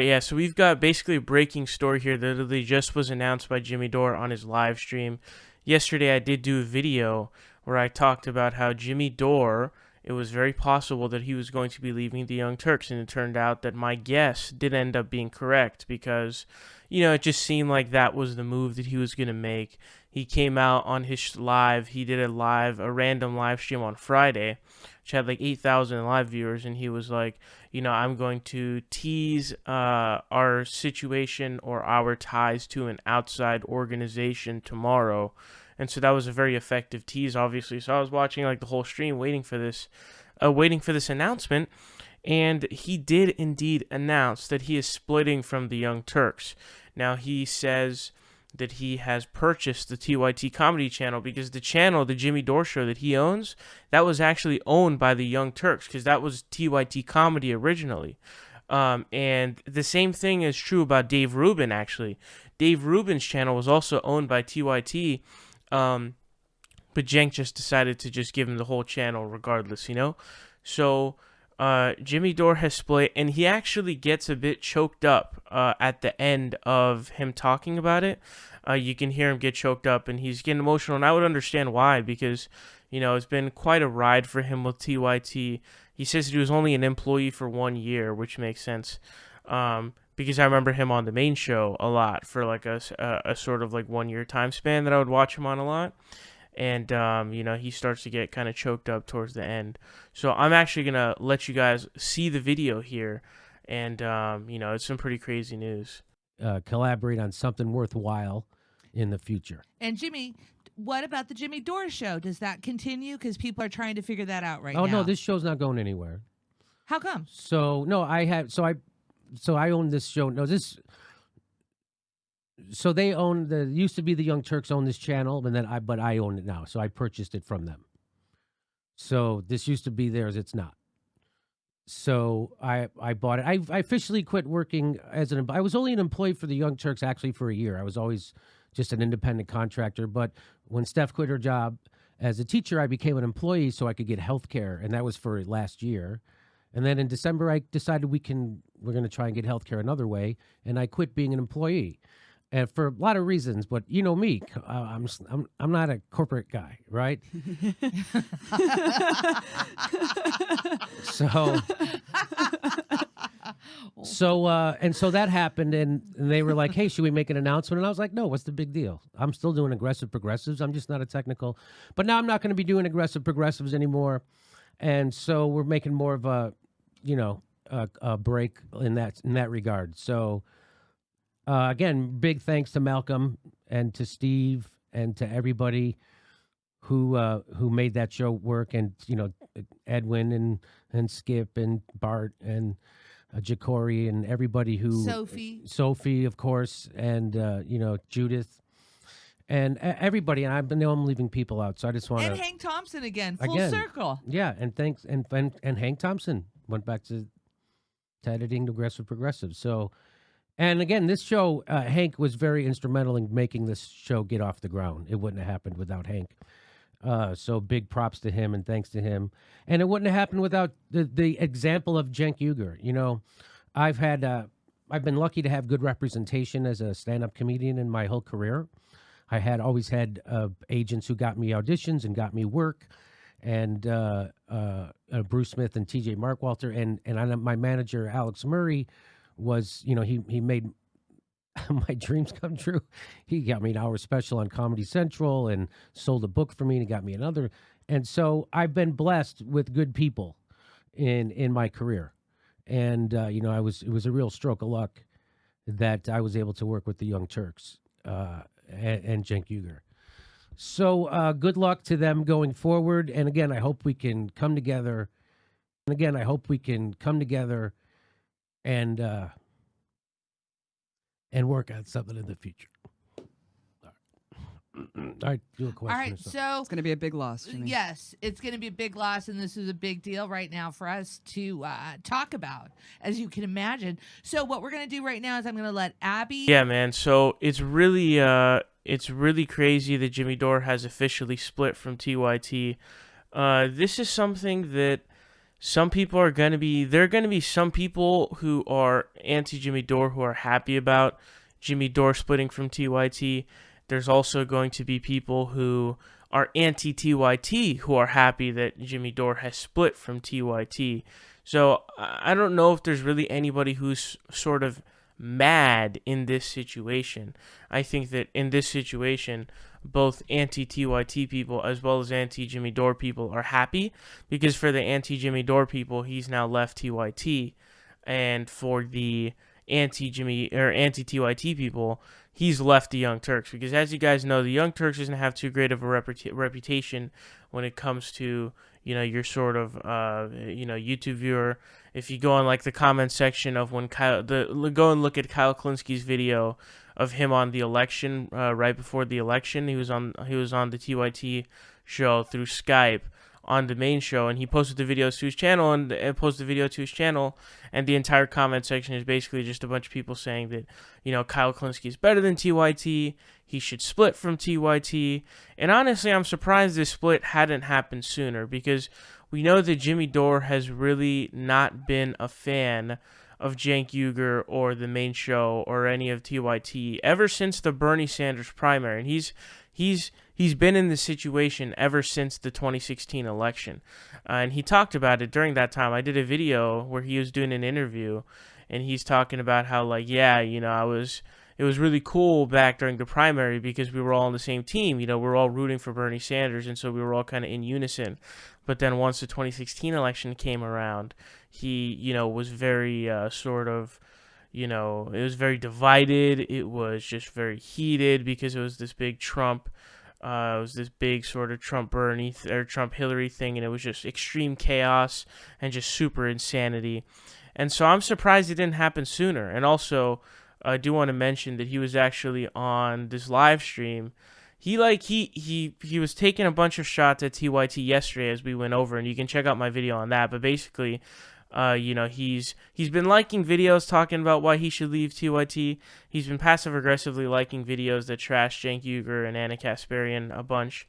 right, yeah, so we've got basically a breaking story here that literally just was announced by Jimmy Dore on his live stream. Yesterday I did do a video where I talked about how Jimmy Dore, it was very possible that he was going to be leaving the Young Turks, and it turned out that my guess did end up being correct because, it just seemed like that was the move that he was going to make. He came out on his live, he did a random live stream on Friday, which had like 8,000 live viewers, and he was like, I'm going to tease our situation or our ties to an outside organization tomorrow. And so that was a very effective tease, obviously. So I was watching like the whole stream waiting for this announcement. And he did indeed announce that he is splitting from the Young Turks. Now he says that he has purchased the TYT comedy channel because the channel, the Jimmy Dore show that he owns, that was actually owned by the Young Turks because that was TYT comedy originally. And the same thing is true about Dave Rubin, actually. Dave Rubin's channel was also owned by TYT, but Cenk just decided to just give him the whole channel regardless, So Jimmy Dore has split, and he actually gets a bit choked up at the end of him talking about it. You can hear him get choked up, and he's getting emotional, and I would understand why, because, it's been quite a ride for him with TYT. He says that he was only an employee for 1 year, which makes sense, because I remember him on the main show a lot for like a sort of like 1 year time span that I would watch him on a lot. And, he starts to get kind of choked up towards the end. So I'm actually going to let you guys see the video here. And, it's some pretty crazy news. Collaborate on something worthwhile in the future. And Jimmy, what about the Jimmy Dore show? Does that continue? Because people are trying to figure that out right now. Oh, no, this show's not going anywhere. How come? So, no, I own this show. No, So they used to be the Young Turks own this channel, but I own it now. So I purchased it from them. So this used to be theirs. It's not. So I bought it. I officially quit working I was only an employee for the Young Turks actually for a year. I was always just an independent contractor. But when Steph quit her job as a teacher, I became an employee so I could get health care. And that was for last year. And then in December, I decided we're going to try and get health care another way. And I quit being an employee. And for a lot of reasons, but you know me, I'm not a corporate guy, right? So that happened, and they were like, "Hey, should we make an announcement?" And I was like, "No, what's the big deal? I'm still doing aggressive progressives. I'm just not a technical." But now I'm not going to be doing aggressive progressives anymore, and so we're making more of a break in that regard. So. Again, big thanks to Malcolm and to Steve and to everybody who made that show work, and Edwin and Skip and Bart and Jacory and everybody who Sophie, of course, and Judith and everybody. And I'm leaving people out, so I just want to. And Hank Thompson again, full circle. Yeah, and thanks and Hank Thompson went back to editing Aggressive Progressive. So. And again, this show, Hank was very instrumental in making this show get off the ground. It wouldn't have happened without Hank. So big props to him and thanks to him. And it wouldn't have happened without the example of Cenk Uygur. I've been lucky to have good representation as a stand-up comedian in my whole career. I always had agents who got me auditions and got me work, and Bruce Smith and TJ Markwalter, and my manager Alex Murray was, he made my dreams come true. He got me an hour special on Comedy Central and sold a book for me, and he got me another. And so I've been blessed with good people in my career. And, it was a real stroke of luck that I was able to work with the Young Turks and Cenk Uygur. So good luck to them going forward. And again, I hope we can come together. And work on something in the future. All right, do a question. All right, so it's going to be a big loss, Jimmy. Yes, it's going to be a big loss, and this is a big deal right now for us to talk about, as you can imagine. So what we're going to do right now is I'm going to let Abby. Yeah, man. So it's really crazy that Jimmy Dore has officially split from TYT. This is something that some people are going to be, there are going to be some people who are anti-Jimmy Dore who are happy about Jimmy Dore splitting from TYT. There's also going to be people who are anti-TYT who are happy that Jimmy Dore has split from TYT. So I don't know if there's really anybody who's sort of mad in this situation. I think that in this situation, both anti-TYT people as well as anti-Jimmy Dore people are happy, because for the anti-Jimmy Dore people, he's now left TYT, and for the anti-Jimmy or anti-TYT people, he's left the Young Turks, because as you guys know, the Young Turks doesn't have too great of a reputation when it comes to, you know, your sort of YouTube viewer. If you go on like the comment section of when go and look at Kyle Klinsky's video of him on the election, right before the election, he was on the TYT show through Skype on the main show, and he posted the videos to his channel and posted the video to his channel, and the entire comment section is basically just a bunch of people saying that, you know, Kyle Klinsky is better than TYT, he should split from TYT. And honestly, I'm surprised this split hadn't happened sooner, because we know that Jimmy Dore has really not been a fan of Cenk Uygur or the main show or any of TYT ever since the Bernie Sanders primary, and he's been in this situation ever since the 2016 election, and he talked about it during that time. I did a video where he was doing an interview, and he's talking about how, like, yeah, you know, it was really cool back during the primary because we were all on the same team. You know, we were all rooting for Bernie Sanders, and so we were all kind of in unison. But then once the 2016 election came around, he, you know, was very sort of, you know, it was very divided. It was just very heated because it was this big Trump, it was this big sort of Trump Bernie or Trump Hillary thing, and it was just extreme chaos and just super insanity. And so I'm surprised it didn't happen sooner. And also, I do want to mention that he was actually on this live stream. He was taking a bunch of shots at TYT yesterday as we went over, and you can check out my video on that. But basically, you know, he's been liking videos talking about why he should leave TYT. He's been passive aggressively liking videos that trash Cenk Uygur and Ana Kasparian a bunch,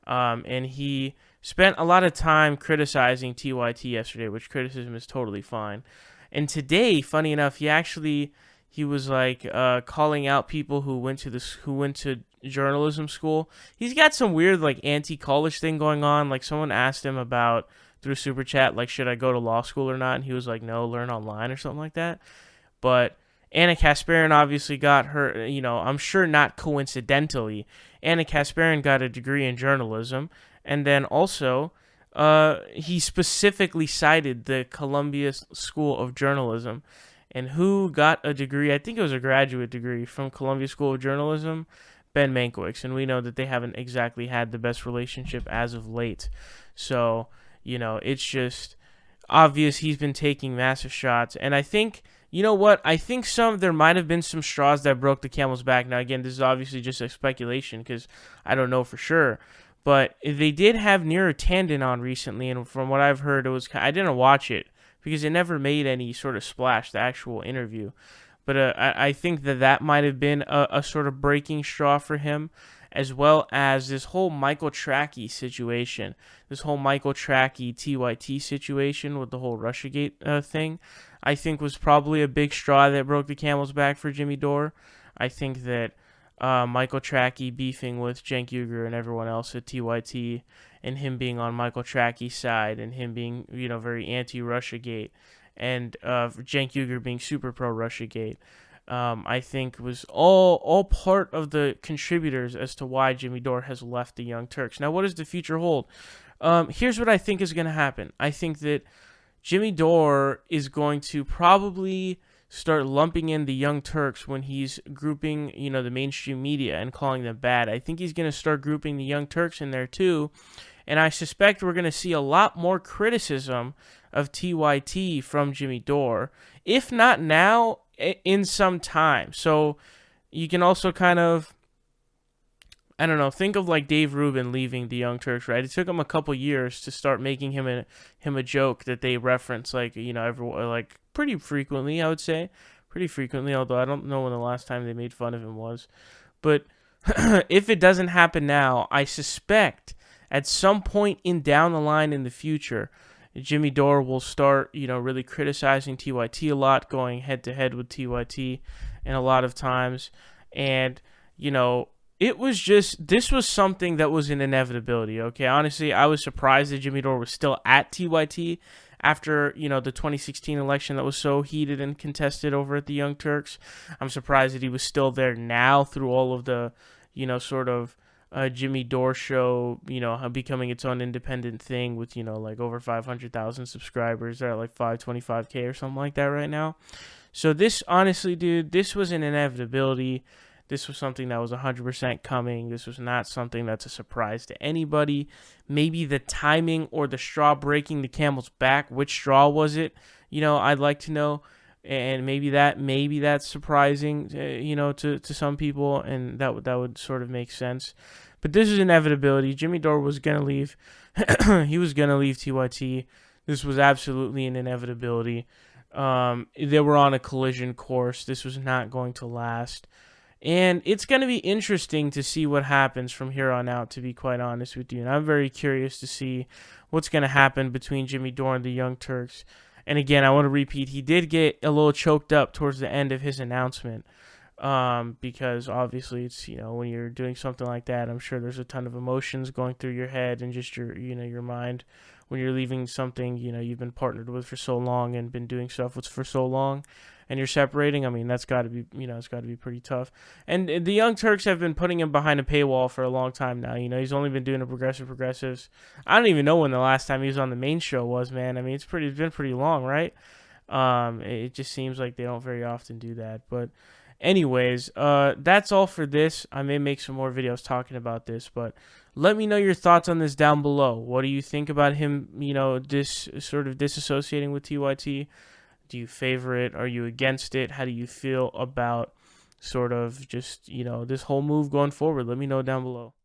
and he spent a lot of time criticizing TYT yesterday, which criticism is totally fine. And today, funny enough, he was like calling out people who went to journalism school. He's got some weird like anti-college thing going on. Like someone asked him about through super chat, like, should I go to law school or not? And he was like, no, learn online or something like that. But Ana Kasparian obviously got her, you know, I'm sure not coincidentally, Ana Kasparian got a degree in journalism, and then also he specifically cited the Columbia School of Journalism. And who got a degree? I think it was a graduate degree from Columbia School of Journalism, Ben Mankiewicz, and we know that they haven't exactly had the best relationship as of late. So, you know, it's just obvious he's been taking massive shots. And I think, you know what? I think there might have been some straws that broke the camel's back. Now, again, this is obviously just a speculation because I don't know for sure. But they did have Neera Tanden on recently, and from what I've heard, I didn't watch it because it never made any sort of splash, the actual interview. But I think that might have been a sort of breaking straw for him, as well as this whole Michael Trackey situation, this whole Michael Trackey TYT situation with the whole Russiagate thing, I think was probably a big straw that broke the camel's back for Jimmy Dore. I think that Michael Trackey beefing with Cenk Uygur and everyone else at TYT, and him being on Michael Trackey's side, and him being, you know, very anti-Russiagate, and Cenk Uygur being super pro-Russiagate, I think was all part of the contributors as to why Jimmy Dore has left the Young Turks. Now, what does the future hold? Here's what I think is going to happen. I think that Jimmy Dore is going to probably start lumping in the Young Turks when he's grouping, you know, the mainstream media and calling them bad. I think he's going to start grouping the Young Turks in there too, and I suspect we're going to see a lot more criticism of TYT from Jimmy Dore, if not now, in some time. So you can also kind of, I don't know, think of like Dave Rubin leaving the Young Turks, right? It took him a couple years to start making him a joke that they reference, like, you know, like pretty frequently, I would say. Pretty frequently, although I don't know when the last time they made fun of him was. But if it doesn't happen now, I suspect at some point down the line in the future, Jimmy Dore will start, really criticizing TYT a lot, going head to head with TYT and a lot of times. And, this was something that was an inevitability. Okay. Honestly, I was surprised that Jimmy Dore was still at TYT after, the 2016 election that was so heated and contested over at the Young Turks. I'm surprised that he was still there now through all of the, sort of Jimmy Dore show, becoming its own independent thing with, like over 500,000 subscribers. They're at like 525K or something like that right now. So this, honestly, dude, this was an inevitability. This was something that was 100% coming. This was not something that's a surprise to anybody. Maybe the timing or the straw breaking the camel's back. Which straw was it? I'd like to know. And maybe that's surprising, to some people, and that would sort of make sense. But this is inevitability. Jimmy Dore was gonna leave. He was gonna leave TYT. This was absolutely an inevitability. They were on a collision course. This was not going to last. And it's going to be interesting to see what happens from here on out, to be quite honest with you. And I'm very curious to see what's going to happen between Jimmy Dore and the Young Turks. And again, I want to repeat, he did get a little choked up towards the end of his announcement, because obviously it's, when you're doing something like that, I'm sure there's a ton of emotions going through your head and just your mind when you're leaving something, you've been partnered with for so long and been doing stuff with for so long, and you're separating. I mean, that's got to be, it's got to be pretty tough. And the Young Turks have been putting him behind a paywall for a long time now. He's only been doing a progressives. I don't even know when the last time he was on the main show was, man. I mean, it's been pretty long, right? It just seems like they don't very often do that. But anyways, that's all for this. I may make some more videos talking about this, but let me know your thoughts on this down below. What do you think about him, this sort of disassociating with TYT? Do you favor it? Are you against it? How do you feel about sort of just, this whole move going forward? Let me know down below.